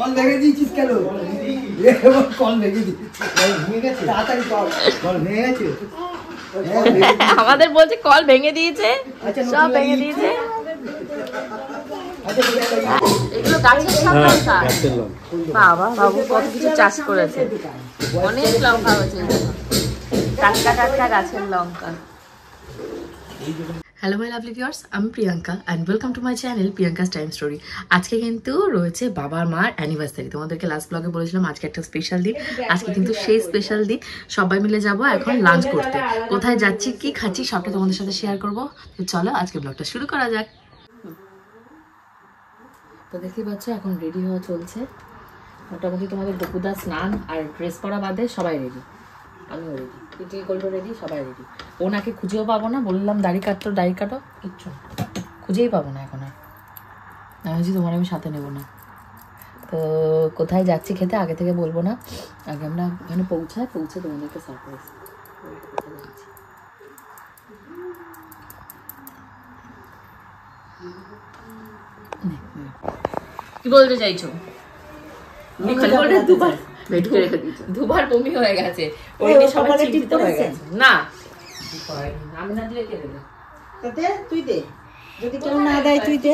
Call ভেঙে দিয়েছিস কেন? কল ভেঙে দিয়েছিস, ভেঙে গেছে, তাড়াতাড়ি কল ভেঙে গেছে। আমাদের বলছে কল ভেঙে দিয়েছে, সব ভেঙে দিয়েছে। এগুলো গাছের লঙ্কা। বাবা বাবু কত কিছু চাষ করেছে, অনেক লঙ্কা হয়েছে, টাটকা টাটকা গাছের লঙ্কা। হ্যালো মাই লাভলি ভিউয়ার্স, আমি Priyanka and welcome to my channel Priyanka's time story. আজকে কিন্তু রয়েছে বাবার মার অ্যানিভার্সারি। তোমাদেরকে লাস্ট ব্লগে বলেছিলাম আজকে একটা স্পেশাল দিন, আজকে কিন্তু সেই স্পেশাল দিন। সবাই মিলে যাব এখন লাঞ্চ করতে। কোথায় যাচ্ছি, কি খাচ্ছি, সবটা তোমাদের সাথে শেয়ার করবো। তো চলো আজকে ব্লগটা শুরু করা যাক। তো দেখতেই পাচ্ছ এখন রেডি হওয়া চলছে। মোটামুটি তোমাদের গপুদা স্নান আর ড্রেস পরা বাদে সবাই রেডি, আমিও রেডি, পিটি গোল্ডও রেডি, সবাই রেডি। ওনাকে খুঁজেও পাবো না, বললাম দাড়ি কাটো দাড়ি কাটো, কিচ্ছু খুঁজেই পাবো না এখন আর। আমি ভাবছি তোমার আমি সাথে নেবো না। তো কোথায় যাচ্ছি খেতে আগে থেকে বলবো না, আগে আমরা ওখানে পৌঁছে তোমাদেরকে সারপ্রাইজ। কি বলতে চাইছো? দুবার বমি হয়ে গেছে, সবাই চিন্তিত হয়ে গেছে। না আমি না দিলে কে দেবে? তুই দে, যদি কেউ না দেয় তুই দে।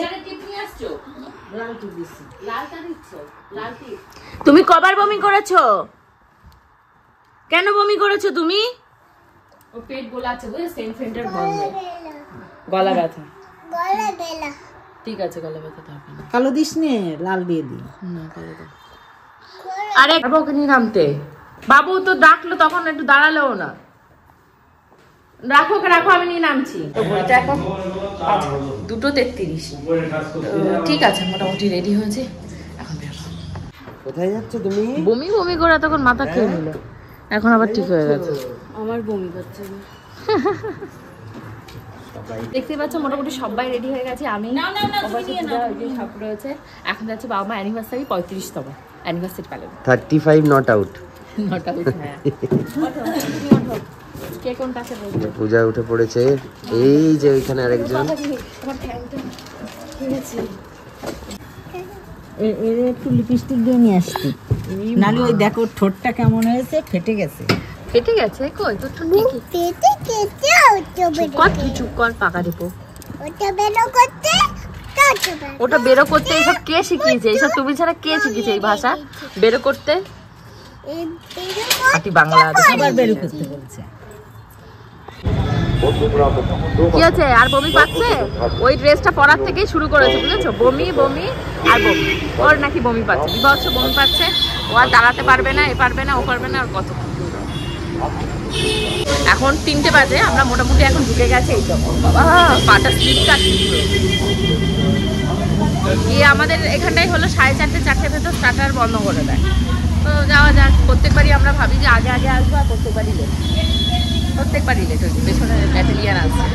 তুমি কবার বমি করেছো? কেন বমি করেছো তুমি? ও পেট গোলাচ্ছে, বুঝলে সেন্টের গন্ধ, গলা ব্যথা। ঠিক আছে, গলা ব্যথা থাকবে না। কালো দিস নে, লাল দিয়ে দি। না কালো দাও। আরে ওখানে নামতে বাবু তো ডাকলো, তখন একটু দাঁড়ালেও না। রাখো রাখো, আমি নিয়ে নামছি। তো ঘড়িটা এখন 2:33। ঠিক আছে, মোটামুটি রেডি হয়েছে, এখন বেরোবো। কোথায় যাচ্ছ তুমি? বমি বমি করে তখন মাথা খেয়ে নিল, এখন আবার ঠিক হয়ে গেছে। আমার বমি করছে। দেখতে পাচ্ছ মোটামুটি সবাই রেডি হয়ে গেছে। আমি সব রয়েছে। এখন যাচ্ছে বাবা মা অ্যানিভার্সারি, 35তম অ্যানিভার্সারি পালন। 35 নট আউট। নট আউট, হ্যাঁ। কে কোন কাছে বলবে? পূজা উঠে পড়েছে, এই যে ওইখানে আরেকজন। এর একটু লিপস্টিক দিয়ে নিয়ে আসছি, নালে ওই দেখো ঠোঁটটা কেমন হয়েছে, ফেটে গেছে। ফেটে গেছে কই? তোর ঠোঁট ঠিকই কর, তুই চুপ কর, পাকা দেবো। ওটা বেরো করতে এইসব কে শিখিয়েছে? এইসব তুমি ছাড়া কে শিখিয়েছে এই ভাষা বেরো করতে? বাংলা আবার বেরো করতে বলছে। কি আছে? আর বমি পাচ্ছে? ওই ড্রেসটা পরার থেকেই শুরু করেছে, বুঝেছো? বমি বমি আর বমি। ওর নাকি বমি পাচ্ছে, বিভৎস বমি পাচ্ছে। ও আর দাঁড়াতে পারবে না, এ পারবে না, ও পারবে না, আর কত। এখন 3টে বাজে, আমরা মোটামুটি এখন ঢুকে গেছে। এই তো বাবা পাটা স্লিপ কাটছে। গিয়ে আমাদের এখানটাই হলো 4:30 4টে ভেতর স্টার্টার বন্ধ করে দেয়। তো যাওয়া যাক। প্রত্যেকবারই আমরা ভাবি যে আগে আগে আসবো, আর প্রত্যেকবারই লেট, প্রত্যেকবারই লেট হচ্ছে। পেছনে ব্যাটালিয়ান আসছে।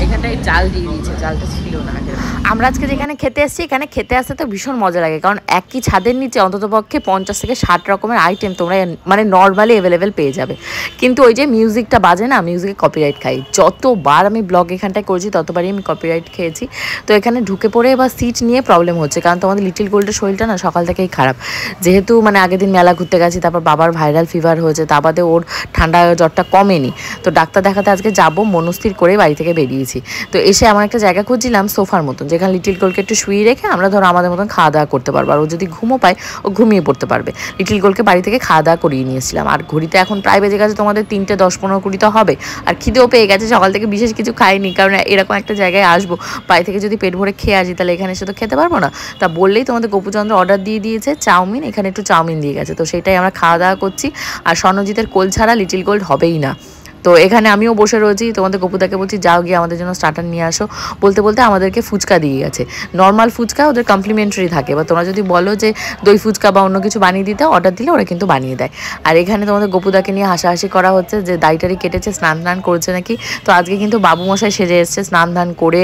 এখানটায় চাল দিয়ে দিয়েছে, চালটা ছিল না আগে। আমরা আজকে যেখানে খেতে এসেছি, এখানে খেতে আসতে তো ভীষণ মজা লাগে, কারণ একই ছাদের নিচে অন্ততপক্ষে 50 থেকে 60 রকমের আইটেম তোমরা মানে নর্মালি অ্যাভেলেবেল পেয়ে যাবে। কিন্তু ওই যে মিউজিকটা বাজে না, মিউজিকে কপিরাইট খাই। যতবার আমি ব্লগ এখানটায় করেছি ততবারই আমি কপিরাইট খেয়েছি। তো এখানে ঢুকে পড়ে এবার সিট নিয়ে প্রবলেম হচ্ছে, কারণ তোমাদের লিটিল গোল্ডের শরীরটা না সকাল থেকেই খারাপ। যেহেতু মানে আগের দিন মেলা ঘুরতে গেছি, তারপর বাবার ভাইরাল ফিভার হয়েছে, তা বাদে ওর ঠান্ডা জ্বরটা কমেনি। তো ডাক্তার দেখাতে আজকে যাবো মনস্থির করে বাড়ি থেকে বেরিয়েছি। তো এসে এমন একটা জায়গা খুঁজছিলাম সোফার মতন, যেখানে লিটিল গোলকে একটু শুয়ে রেখে আমরা ধরো আমাদের মতন খাওয়া দাওয়া করতে পারবো, আর ও যদি ঘুমো পায় ও ঘুমিয়ে পড়তে পারবে। লিটিল গোলকে বাড়ি থেকে খাওয়া দাওয়া করিয়ে নিয়েছিলাম। আর ঘড়িতে এখন প্রায় বেজে গেছে তোমাদের 3টে 10 15 20 তো হবে। আর খিদেও পেয়ে গেছে, সকাল থেকে বিশেষ কিছু খাইনি, কারণ এরকম একটা জায়গায় আসবো, বাড়ি থেকে যদি পেট ভরে খেয়ে আসি তাহলে এখানে এসে তো খেতে পারবো না। তা বললেই তোমাদের গোপুচন্দ্র অর্ডার দিয়ে দিয়েছে চাউমিন, এখানে একটু চাউমিন দিয়ে গেছে। তো সেটাই আমরা খাওয়া দাওয়া করছি। আর স্বর্ণজিতের কোল ছাড়া লিটিল গোল্ড হবেই না। তো এখানে আমিও বসে রয়েছি, তোমাদের গপুদাকে বলছি যাও গিয়ে আমাদের জন্য স্টার্টার নিয়ে আসো। বলতে বলতে আমাদেরকে ফুচকা দিয়ে গেছে। নর্মাল ফুচকা ওদের কমপ্লিমেন্টারি থাকে, বা তোমরা যদি বলো যে দই ফুচকা বা অন্য কিছু বানিয়ে দিতে, অর্ডার দিলে ওরা কিন্তু বানিয়ে দেয়। আর এখানে তোমাদের গপুদাকে নিয়ে হাসাহাসি করা হচ্ছে যে দাড়িটারি কেটেছে, স্নান টান করেছে নাকি। তো আজকে কিন্তু বাবু মশাই সেজে এসছে, স্নান ধান করে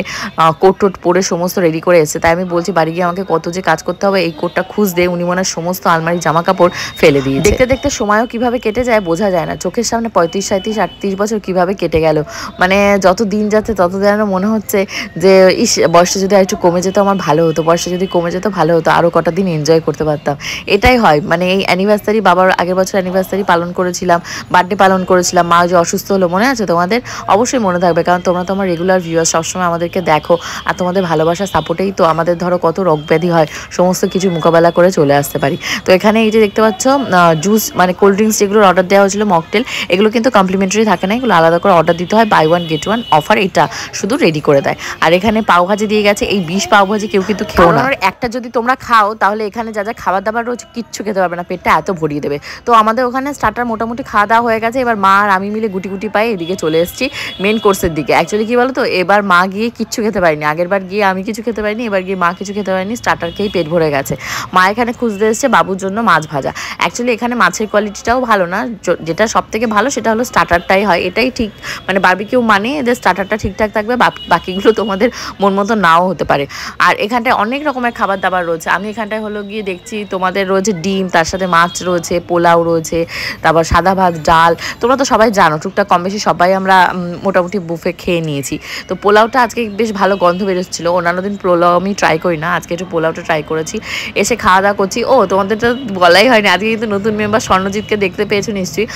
কোট টোট পরে সমস্ত রেডি করে এসছে। তাই আমি বলছি বাড়ি গিয়ে আমাকে কত যে কাজ করতে হবে, এই কোটটা খুঁজতে উনি মনে হয় সমস্ত আলমারি জামা কাপড় ফেলে দিয়ে। দেখতে দেখতে সময়ও কিভাবে কেটে যায় বোঝা যায় না। চোখের সামনে 35 37 38 30 বছর কিভাবে কেটে গেল। মানে যত দিন যাচ্ছে তত যেন মনে হচ্ছে যে ইস, বয়সটা যদি একটু কমে যেত আমার ভালো হতো, বয়সটা যদি কমে যেত ভালো হতো, আরও কটা দিন এনজয় করতে পারতাম। এটাই হয়, মানে এই অ্যানিভার্সারি, বাবার আগের বছর অ্যানিভার্সারি পালন করেছিলাম, বার্থডে পালন করেছিলাম, মা যে অসুস্থ হলো মনে আছে তোমাদের? অবশ্যই মনে থাকবে, কারণ তোমরা তো আমার রেগুলার ভিউয়ার্স, সবসময় আমাদেরকে দেখো, আর তোমাদের ভালোবাসা সাপোর্টেই তো আমাদের ধরো কত রোগ ব্যাধি হয়, সমস্ত কিছু মোকাবেলা করে চলে আসতে পারি। তো এখানে এই যে দেখতে পাচ্ছ জুস মানে কোল্ড ড্রিঙ্কস যেগুলোর অর্ডার দেওয়া হয়েছিল মকটেল, এগুলো কিন্তু কমপ্লিমেন্টারি থাকে না, এগুলো আলাদা করে অর্ডার দিতে হয়, বাই 1 get 1 অফার, এটা শুধু রেডি করে দেয়। আর এখানে পাওভাজি দিয়ে গেছে, এই 20 পাওভাজি কেউ কিন্তু খেও না, একটা যদি তোমরা খাও তাহলে এখানে যা যা খাবার দাবার রয়েছে কিচ্ছু খেতে পারবে না, পেটটা এত ভরিয়ে দেবে। তো আমাদের ওখানে স্টার্টার মোটামুটি খাওয়া দাওয়া হয়ে গেছে, এবার মা আর আমি মিলে গুটি গুটি পাই এদিকে চলে এসেছি মেন কোর্সের দিকে। অ্যাকচুয়ালি কি বলো তো, এবার মা গিয়ে কিচ্ছু খেতে পারিনি, আগের বার গিয়ে আমি কিছু খেতে পারিনি, এবার গিয়ে মা কিছু খেতে পারিনি, স্টার্টার খেয়েই পেট ভরে গেছে। মা এখানে খুঁজতে এসেছে বাবুর জন্য মাছ ভাজা। অ্যাকচুয়ালি এখানে মাছের কোয়ালিটিটাও ভালো না, যেটা সব থেকে ভালো সেটা হলো স্টার্টারটাই হয়, এটাই ঠিক, মানে বারবিকিউ মানে এদের স্টার্টারটা ঠিকঠাক থাকবে, বাকিগুলো তোমাদের মন মতো নাও হতে পারে। আর এখানটায় অনেক রকমের খাবার দাবার রয়েছে, আমি এখানটায় হলো গিয়ে দেখছি তোমাদের রয়েছে ডিম, তার সাথে মাছ রয়েছে, পোলাও রয়েছে, তারপর সাদা ভাত, ডাল, তোমরা তো সবাই জানো টুকটাক কম বেশি সবাই আমরা মোটামুটি বুফে খেয়ে নিয়েছি। তো পোলাওটা আজকে বেশ ভালো গন্ধ বেরোচ্ছিল, অন্যান্য দিন পোলাও আমি ট্রাই করি না, আজকে একটু পোলাওটা ট্রাই করেছি। এসে খাওয়া দাওয়া করছি। ও তোমাদের তো বলাই হয়নি, আজকে কিন্তু নতুন মেম্বার স্বর্ণজিৎকে দেখতে পেয়েছো নিশ্চয়ই।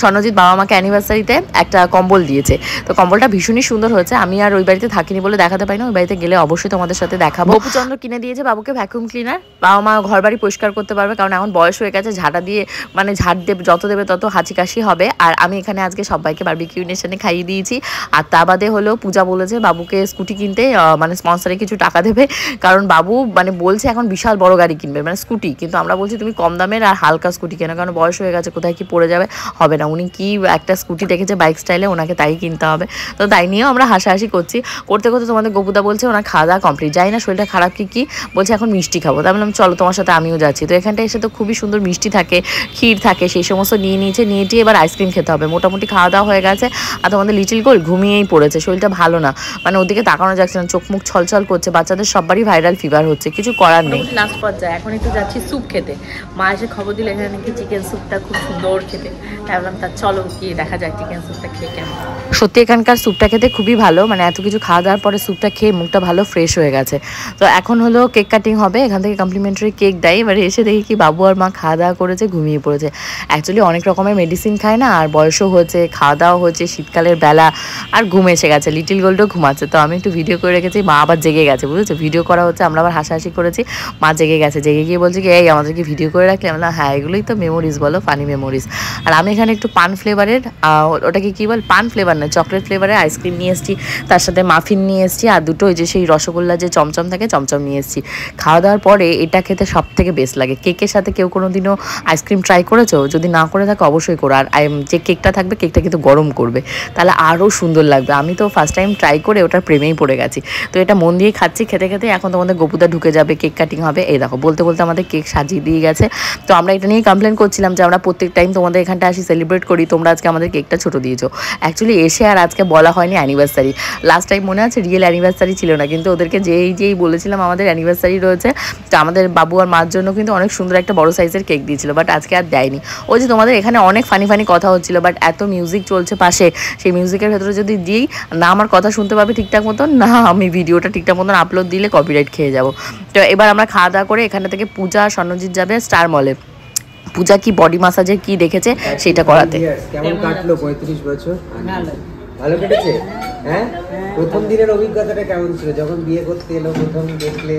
স্বর্ণজিৎ বাবা মাকে অ্যানিভার্সারিতে একটা কম্বল দিয়েছে, তো কম্বলটা ভীষণই সুন্দর হয়েছে। আমি আর ওই বাড়িতে থাকিনি বলে দেখাতে পারি না, ওই বাড়িতে গেলে অবশ্যই তোমাদের সাথে দেখাবো। বপুচন্দ্র কিনে দিয়েছে বাবুকে ভ্যাকুয়াম ক্লিনার, বাবা মা ঘর বাড়ি পরিষ্কার করতে পারবে, কারণ এখন বয়স হয়ে গেছে, ঝাঁটা দিয়ে মানে ঝাড় দেবে, যত দেবে তত হাঁচি কাশি হবে। আর আমি এখানে আজকে সবাইকে বারবিকিউ নেশনে খাইয়ে দিয়েছি। আর তা বাদে হলো পূজা বলেছে বাবুকে স্কুটি কিনতে, মানে স্পন্সরে কিছু টাকা দেবে, কারণ বাবু মানে বলছে এখন বিশাল বড় গাড়ি কিনবে, মানে স্কুটি, কিন্তু আমরা বলছি তুমি কম দামের আর হালকা স্কুটি কেন, কারণ বয়স হয়ে গেছে, কোথায় কি পড়ে যাবে, হবে না। উনি কি একটা স্কুটি দেখেছে বাইক স্টাইলে, ওনাকে তাই কিনতে হবে। তো তাই নিয়েও আমরা হাসাহাসি করছি, করতে করতে তোমাদের গপুদা বলছে ওনার খাওয়া দাওয়া কমপ্লিট, যাই না শরীরটা খারাপ কি বলছে এখন মিষ্টি খাবো, তাই বললাম চলো তোমার সাথে আমিও যাচ্ছি। তো এখানটা এসে তো খুবই সুন্দর মিষ্টি থাকে, ক্ষীর থাকে, সেই সমস্ত নিয়ে নিয়েছে, নিয়ে এবার আইসক্রিম খেতে হবে। মোটামুটি খাওয়া দাওয়া হয়ে গেছে, আর তোমাদের লিটিল গোল ঘুমিয়েই পড়েছে, শরীরটা ভালো না, মানে ওদিকে তাকানো যাচ্ছে না, চোখ মুখ ছলছল করছে, বাচ্চাদের সবারই ভাইরাল ফিভার হচ্ছে, কিছু করার নেই। লাস্ট পর্যায়ে এখন একটু যাচ্ছি স্যুপ খেতে, মা এসে খবর দিলে এখানে নাকি চিকেন স্যুপটা খুব সুন্দর খেতে, তাই বললাম তা চলো গিয়ে দেখা যায় চিকেন স্যুপটা খেয়ে কেমন। সত্যি এখানকার স্যুপটা খেতে খুবই ভালো, মানে এত কিছু খাওয়া দাওয়ার পরে স্যুপটা খেয়ে মুখটা ভালো ফ্রেশ হয়ে গেছে। তো এখন হলো কেক কাটিং হবে, এখান থেকে কমপ্লিমেন্টারি কেক দেয়। এবারে এসে দেখি কি বাবু আর মা খাওয়া দাওয়া করেছে, ঘুমিয়ে পড়েছে। অ্যাকচুয়ালি অনেক রকমের মেডিসিন খায় না, আর বয়সও হয়েছে, খাওয়া দাওয়া হয়েছে, শীতকালের বেলা, আর ঘুম এসে গেছে, লিটিল গোল্ডও ঘুমাচ্ছে। তো আমি একটু ভিডিও করে রেখেছি, মা আবার জেগে গেছে, বুঝেছো, ভিডিও করা হচ্ছে, আমরা আবার হাসাহাসি করেছি, মা জেগে গেছে, জেগে গিয়ে বলছে কি এই আমাদেরকে ভিডিও করে রাখলে, আমরা হ্যাঁ এগুলোই তো মেমোরিজ, বলো ফানি মেমোরিজ। আর আমি এখানে একটু পান ফ্লেভারের, ওটাকে কী বল, পান ফ্লেভার না চকলেট ফ্লেভারের আইসক্রিম নিয়ে এসেছি, তার সাথে মাফিন নিয়ে এসেছি, আর দুটো ওই যে সেই রসগোল্লা যে চমচম থাকে চমচম নিয়ে এসেছি। খাওয়া দাওয়ার পরে এটা খেতে সব থেকে বেস্ট লাগে। কেকের সাথে কেউ কোনো দিনও আইসক্রিম ট্রাই করেছো? যদি না করে থাকে অবশ্যই করো, আর যে কেকটা থাকবে কেকটা কিন্তু গরম করবে, তাহলে আরও সুন্দর লাগবে। আমি তো ফার্স্ট টাইম ট্রাই করে ওটার প্রেমেই পড়ে গেছি। তো এটা মন দিয়ে খাচ্ছি, খেতে খেতে এখন তোমাদের গপুদা ঢুকে যাবে, কেক কাটিং হবে। এই দেখো বলতে বলতে আমাদের কেক সাজিয়ে দিয়ে গেছে। তো আমরা এটা নিয়ে কমপ্লেন করছিলাম যে আমরা প্রত্যেক টাইম তোমাদের এখানটা আসি সেলিব্রেট করি, তোমরা আজকে আমাদের কেকটা ছোটো দিয়েছো। অ্যাকচুয়ালি এসে আর আজকে বলা হয়নি অ্যানিভার্সারি, লাস্ট টাইম মনে আছে রিয়েল অ্যানিভার্সারি ছিল না, কিন্তু ওদেরকে যেই বলেছিলাম আমাদের অ্যানিভার্সারি রয়েছে, তো আমাদের বাবু আর মার জন্য কিন্তু অনেক সুন্দর একটা বড় সাইজের কেক দিয়েছিল, বাট আজকে আর দেয়নি। ওই যে তোমাদের এখানে অনেক ফানি কথা হচ্ছিল, বাট এত মিউজিক চলছে পাশে, সেই মিউজিকের ভেতরে যদি দিই না আমার কথা শুনতে পাবে ঠিকঠাক মতন, না আমি ভিডিওটা ঠিকঠাক মতন আপলোড দিলে কপিরাইট খেয়ে যাবো। তো এবার আমরা খাওয়া দাওয়া করে এখানে থেকে পূজা স্বর্ণজিৎ যাবে স্টার মলে, পূজা কি বডি মাসাজের কি দেখেছে সেটা করাতে। কেমন কাটলো 35 বছর? ভালো কেটেছে? হ্যাঁ, প্রথম দিনের অভিজ্ঞতাটা কেমন ছিল? যখন বিয়ে করতে এলো প্রথম দেখলে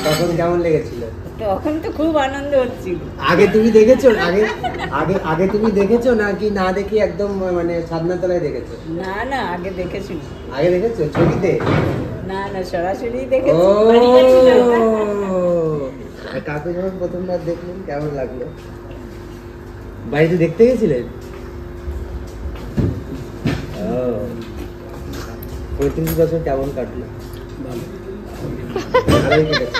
তখন কেমন লেগেছিল? তখন তো খুব আনন্দ হচ্ছিল। আগে তুমি দেখেছো? আগে তুমি দেখেছো নাকি না দেখে একদম মানে ছাদনাতলায় দেখেছো? না আগে দেখেছি। আগে দেখেছো ছবিতে? না সরাসরি দেখেছি। কাকু যখন প্রথমবার দেখলেন কেমন লাগলো? বাড়িতে দেখতে গেছিলেন? 35 বছর কেমন কাটলো? ভালোই কেটেছে।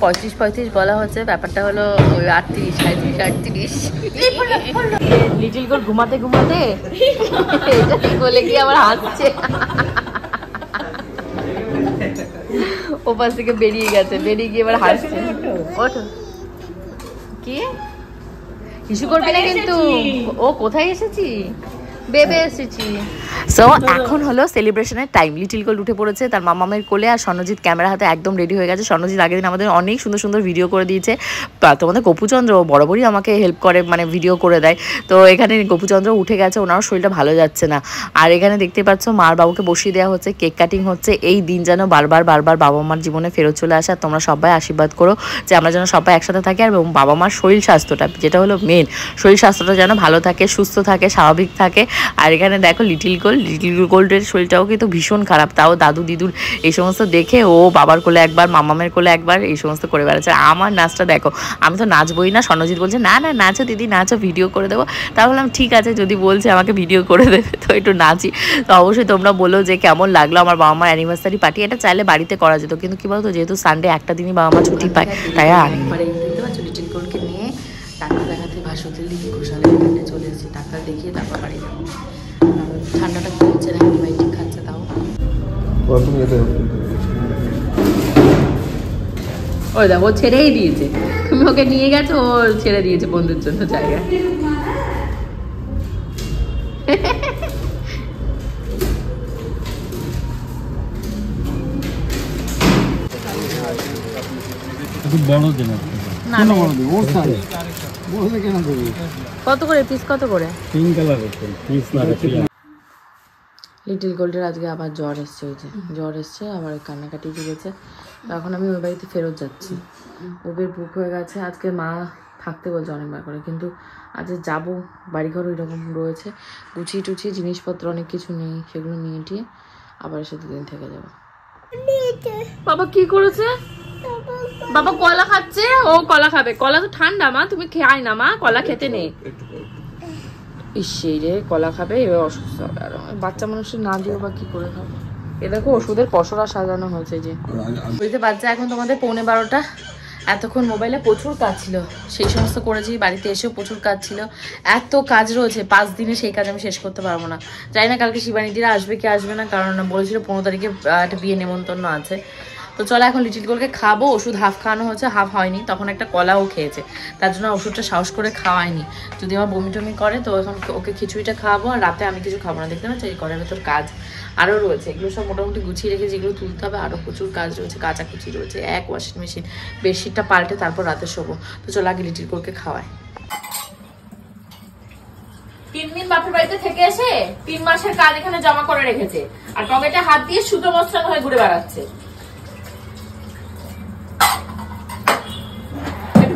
35 বলা হচ্ছে, ব্যাপারটা হলো ওই 38 লিটিল গোল ঘুমাতে বলে গিয়ে আবার হাসছে, ওপাশ থেকে বেরিয়ে গিয়ে এবার হাসছে। ওঠো কি কিছু করবি না কিন্তু। ও কোথায় এসেছি? বেবে এসেছি। সো এখন হলো সেলিব্রেশনের টাইম। লিটিল গোল্ড উঠে পড়েছে তার মামামের কোলে, আর স্বর্ণজিৎ ক্যামেরা হাতে একদম রেডি হয়ে গেছে। স্বর্ণজিৎ আগের দিন আমাদের অনেক সুন্দর সুন্দর ভিডিও করে দিয়েছে। তোমাদের গোপুচন্দ্র বরাবরই আমাকে হেল্প করে, মানে ভিডিও করে দেয়। তো এখানে গোপুচন্দ্র উঠে গেছে, ওনারও শরীরটা ভালো যাচ্ছে না। আর এখানে দেখতে পাচ্ছ মার বাবুকে বসিয়ে দেওয়া হচ্ছে, কেক কাটিং হচ্ছে। এই দিন যেন বারবার বাবা মার জীবনে ফেরত চলে আসে। আর তোমরা সবাই আশীর্বাদ করো যে আমরা যেন সবাই একসাথে থাকি, আর বাবা মার শরীর স্বাস্থ্যটা, যেটা হলো মেন, শরীর স্বাস্থ্যটা যেন ভালো থাকে, সুস্থ থাকে, স্বাভাবিক থাকে। আর এখানে দেখো লিটিল গোল্ডের শরীরটাও কিন্তু ভীষণ খারাপ, তাও দাদু দিদুর এই সমস্ত দেখে ও বাবার কোলে একবার, মামামের কোলে একবার, এই সমস্ত করে বেড়াচ্ছে। আমার নাচটা দেখো, আমি তো নাচবই না। স্বর্ণজিৎ বলছে না না নাচো দিদি নাচো, ভিডিও করে দেবো। তা বললাম ঠিক আছে, যদি বলছে আমাকে ভিডিও করে দেবে তো একটু নাচি। তো অবশ্যই তোমরা বলো যে কেমন লাগলো আমার বাবা মার অ্যানিভার্সারি পার্টি। এটা চাইলে বাড়িতে করা যেত, কিন্তু কি বলতো, যেহেতু সানডে একটা দিনই বাবা মা ছুটি পায়, তাই আর আনি। লিটিল গোল্ডকে নিয়ে ডাক্তার দেখাতে ভাসুতির দিকে ঘোষালে চলে এসেছি। ডাক্তার দেখিয়ে তারপর বাড়ি যাবো। ঠান্ডাটা কমছে না, অ্যান্টিবায়োটিক খাচ্ছে তাও। ওই দেখো ছেড়েই দিয়েছে, তুমি ওকে নিয়ে গেছো, ও ছেড়ে দিয়েছে বন্ধুর জন্য জায়গায়। কত করে পিস, কত করে? লিটিল গোল্ডের আজকে আবার জ্বর এসছে, ওই যে জ্বর এসছে, আবার কান্নাকাটি করেছে। এখন আমি ওই বাড়িতে ফেরত যাচ্ছি, ওদের বুক হয়ে গেছে। আজকে মা থাকতে বলছে অনেকবার করে, কিন্তু আজ যাবো, বাড়িঘর ওই রকম রয়েছে, গুছিয়ে টুছিয়ে জিনিসপত্র অনেক কিছু নেই, সেগুলো নিয়ে টিয়ে আবার এসে দুদিন থেকে যাবো। বাবা কি করেছে? বাবা কলা খাচ্ছে, ও কলা খাবে। কলা তো ঠান্ডা মা, তুমি খাই না মা, কলা খেতে নেই। ইসে রে, কলা খাবে, এবার অসুস্থ হবে। আর বাচ্চা মানুষের না দিও বা কি করে খাবে। এ দেখো ওষুধের পসরা সাজানো হয়েছে। যে বুঝতে পারছে এখন তোমাদের 11:15। এতক্ষণ মোবাইলে প্রচুর কাজ ছিল, সেই সমস্ত করেছি। বাড়িতে এসেও প্রচুর কাজ ছিল, এত কাজ রয়েছে 5 দিনে, সেই কাজ আমি শেষ করতে পারবো না। জানি না কালকে শিবানীদিরা আসবে কি আসবে না, কারণ বলেছিল 15 তারিখে একটা বিয়ে নেমন্তন্ন আছে। তো চলো এখন লিটিল গোল্ডকে খাবো। ওষুধ হাফ খাওয়ানো হচ্ছে, হাফ হয়নি। তখন একটা কলাও খেয়েছে, তার জন্য ওষুধটা সাহস করে খাওয়াইনি। যদি আমার বমি টমি করে তো এখন ওকে খিচুড়িটা খাওয়াবো, আর রাতে আমি কিছু খাবো না। দেখতে পাচ্ছি এই ঘরের ভেতর কাজ আরও রয়েছে, এগুলো সব মোটামুটি গুছিয়ে রেখেছি, এগুলো তুলতে হবে। আরও প্রচুর কাজ রয়েছে, কাচাকুচি রয়েছে, এক ওয়াশিং মেশিন, বেডশিটটা পাল্টে তারপর রাতে শোবো। তো চলো আগে লিটিল গোল্ডকে খাওয়াই। 3 দিন বাপের বাড়িতে থেকে এসে 3 মাসের কাজ এখানে জমা করে রেখেছে, আর পকেটে হাত দিয়ে সুতো মস্তান হয়ে ঘুরে বেড়াচ্ছে।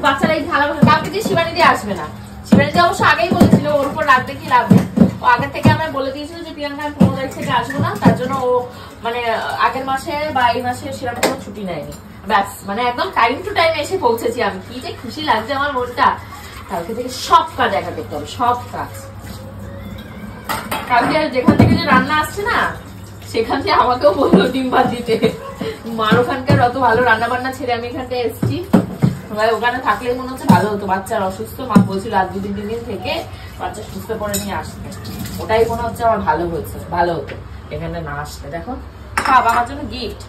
বাচ্চারা এই থালা কালকে দিয়ে শিবানীদি আসবে না। শিবানীদি অবশ্য আগেই বলেছিল ওর উপর রাখবে কি রাখবে, ও আগের থেকে আমায় বলে দিয়েছিল যে প্রিয়াঙ্কা 15 তারিখ থেকে আসবো না, তার জন্য ও মানে আগের মাসে বা এই মাসে সেরকম কোনো ছুটি নেয়নি। ব্যাস, মানে একদম টাইম টু টাইম এসে পৌঁছেছি আমি। কি যে খুশি লাগছে আমার মনটা। কালকে থেকে সব কাজ একা করতে হবে, সব কাজ। কালকে যেখান থেকে যে রান্না আসছে না, সেখান থেকে আমাকেও বললো ডিম ভাত দিতে। মার ওখানকার অত ভালো রান্না বান্না ছেড়ে আমি এখানটায় এসেছি। ওখানে থাকলে মনে হচ্ছে ভালো হতো। বাচ্চার অসুস্থ, মা বলছিল আর 2-3 দিন থেকে বাচ্চা সুস্থ করে নিয়ে আসতে। ওটাই মনে হচ্ছে আমার ভালো হয়েছে, ভালো হতো এখানে না আসতে। দেখো খাব আমার জন্য গিফট।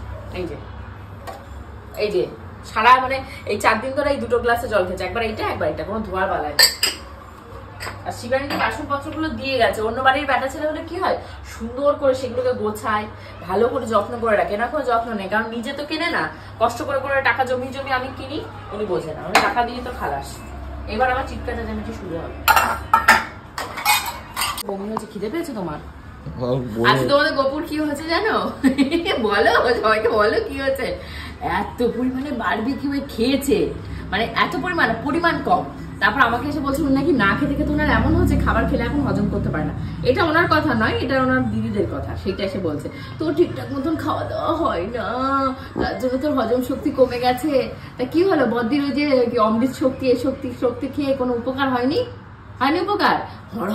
এই যে সারা মানে এই 4 দিন ধরে এই 2 গ্লাসে জল খেয়েছে, একবার এইটা একবার এটা, কোনো ধোয়ার বালায়। আর শিবানীকে বাসনপত্রগুলো দিয়ে গেছে। অন্য বাড়ির বেটা ছেলে হলে কি হয়, সুন্দর করে সেগুলোকে গোছায়, ভালো করে যত্ন করে রাখে। না কোনো যত্ন নেই, কারণ নিজে তো কেনে না, কষ্ট করে করে টাকা জমি আমি কিনি, উনি বোঝে না, উনি টাকা দিয়ে তো খালাস। এবার আমার চিৎকার চেঁচামেচি শুরু হবে। বমি হয়েছে, খিদে পেয়েছে তোমার? আজকে তোমাদের গোপুর কি হয়েছে জানো? বলো সবাইকে, বলো কি হয়েছে। এত পরিমাণে বারবিকিউ খেয়েছে, মানে এত পরিমাণ কম। তারপর আমাকে এসে বলছে নাকি না খেতে খেতে ওনার এমন হচ্ছে খাবার খেলে এখন হজম করতে পারে না। এটা ওনার কথা নয়, এটা ওনার দিদিদের কথা। সেটা এসে বলছে তোর ঠিকঠাক মতন খাওয়া দাওয়া হয় না, তার জন্য তোর হজম শক্তি কমে গেছে। তা কি হলো, বদ্দির ওই যে অমৃত শক্তি, এই শক্তি খেয়ে কোনো উপকার হয়নি? উপকার?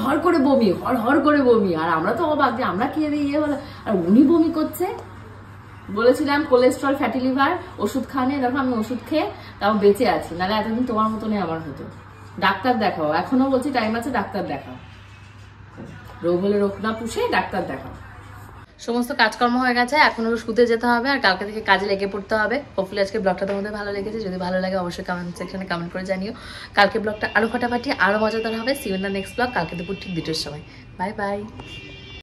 হড় করে বমি, হড় করে বমি। আর আমরা তো অবাক যে আমরা খেয়ে দিয়ে ইয়ে হলো, আর উনি বমি করছে। বলেছিলাম কোলেস্ট্রল, ফ্যাটি লিভার, ওষুধ খাওয়ানি। দেখো আমি ওষুধ খেয়ে তাও বেঁচে আছি, নাহলে এতদিন তোমার মতনই আমার হতো। ডাক্তার দেখাও, এখনো বলছি টাইম আছে, ডাক্তার দেখাও। রোগ হলে রোগ না পুষে ডাক্তার দেখাও। সমস্ত কাজকর্ম হয়ে গেছে, এখন হলো শুতে যেতে হবে আর কালকে থেকে কাজে লেগে পড়তে হবে। হোপফুলি আজকে ব্লগটা তোমাদের ভালো লেগেছে, যদি ভালো লাগে অবশ্যই কমেন্ট সেকশনে কমেন্ট করে জানিও। কালকে ব্লগটা আরো ফাটাফাটি আরো মজাদার হবে। See you in the next blog, কালকে দুপুর ঠিক 2টার সময়। Bye by.